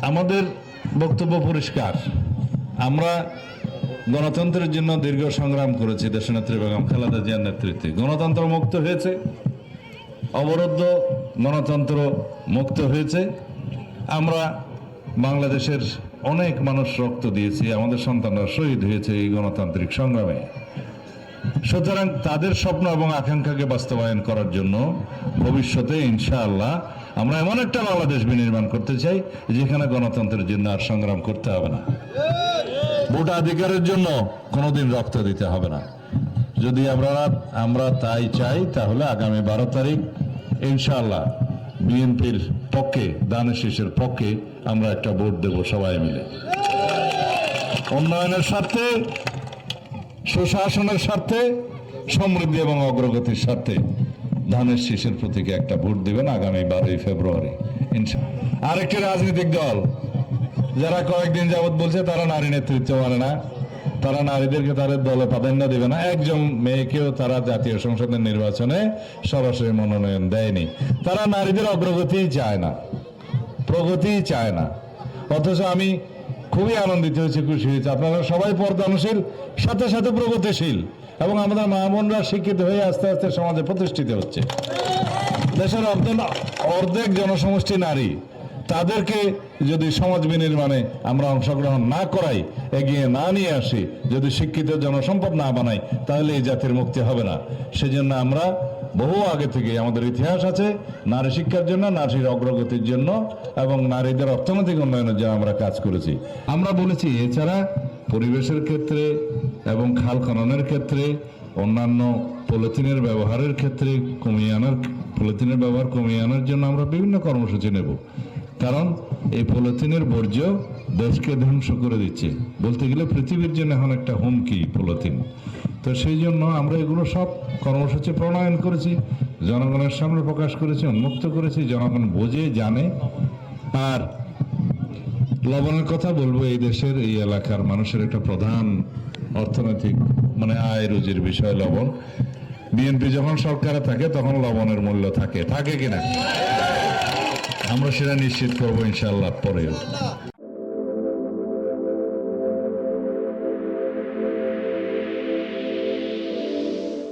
আমাদের বক্তব্য পরিষ্কার। আমরা গণতন্ত্রের জন্য দীর্ঘ সংগ্রাম করেছি দেশনেত্রী বেগম খালেদা জিয়ার নেতৃত্বে। গণতন্ত্র মুক্ত হয়েছে, অবরুদ্ধ গণতন্ত্র মুক্ত হয়েছে। আমরা বাংলাদেশের অনেক মানুষ রক্ত দিয়েছি, আমাদের সন্তানরা শহীদ হয়েছে এই গণতান্ত্রিক সংগ্রামে। সুতরাং তাদের স্বপ্ন এবং আকাঙ্ক্ষাকে বাস্তবায়ন করার জন্য ভবিষ্যতে ইনশাআল্লাহ আমরা এমন একটা বাংলাদেশ বিনির্মাণ করতে চাই যেখানে গণতন্ত্রের জন্য আর সংগ্রাম করতে হবে না, ভোটাধিকারের জন্য কোনোদিন রক্ত দিতে হবে না। যদি আমরা তাই চাই তাহলে আগামী 12 তারিখ ইনশাআল্লাহ বিএনপির পক্ষে, দানের শীষের পক্ষে আমরা একটা ভোট দেব সবাই মিলে। উন্নয়নের স্বার্থে, সুশাসনের স্বার্থে, সমৃদ্ধি এবং অগ্রগতির স্বার্থে ধানের শীষের প্রতীকে একটা ভোট দিবেন আগামী 12 ফেব্রুয়ারি ইনশাআল্লাহ। আরেকটি রাজনৈতিক দল যারা কয়েকদিন যাবৎ বলছে তারা নারী নেতৃত্ব মানে না, তারা নারীদেরকে তাদের দলে প্রাধান্য দেবে না, একজন মেয়েকেও তারা জাতীয় সংসদের নির্বাচনে সরাসরি মনোনয়ন দেয়নি। তারা নারীদের অগ্রগতিই চায় না, প্রগতিই চায় না। অথচ আমি খুবই আনন্দিত হয়েছি, খুশি হয়েছি, আপনারা সবাই পর্দানশীল, সাথে সাথে প্রগতিশীল, এবং আমাদের মা বোনরা শিক্ষিত হয়ে আস্তে আস্তে সমাজে প্রতিষ্ঠিত হচ্ছে। দেশের অর্ধেক জনসমষ্টি নারী, তাদেরকে যদি সমাজ বিনির্মাণে আমরা অংশগ্রহণ না করাই, এগিয়ে না নিয়ে আসি, যদি শিক্ষিত জনসম্পদ না বানাই, তাহলে এই জাতির মুক্তি হবে না। সেজন্য আমরা বহু আগে থেকে আমাদের ইতিহাস আছে নারী শিক্ষার জন্য, নারীর অগ্রগতির জন্য এবং নারীদের অর্থনৈতিক উন্নয়নের জন্য আমরা কাজ করেছি। আমরা বলেছি এছাড়া পরিবেশের ক্ষেত্রে এবং খাল খননের ক্ষেত্রে, অন্যান্য পলিথিনের ব্যবহারের ক্ষেত্রে পলিথিনের ব্যবহার কমিয়ে আনার জন্য আমরা বিভিন্ন কর্মসূচি নেব। কারণ এই পলিথিনের বর্জ্য দেশকে ধ্বংস করে দিচ্ছে, বলতে গেলে পৃথিবীর জন্য এখন একটা হুমকি পলিথিন। তো সেই জন্য আমরা এগুলো সব কর্মসূচি প্রণয়ন করেছি, জনগণের সামনে প্রকাশ করেছি, উন্মুক্ত করেছি, জনগণ বোঝে, জানে। আর লবণের কথা বলবো, এই দেশের এই এলাকার মানুষের একটা প্রধান অর্থনৈতিক আয় রুজির বিষয় লবণ। বিএনপি যখন সরকারে থাকে তখন লবণের মূল্য থাকে কিনা আমরা সেটা নিশ্চিত করবো ইনশাআল্লাহ পরেও।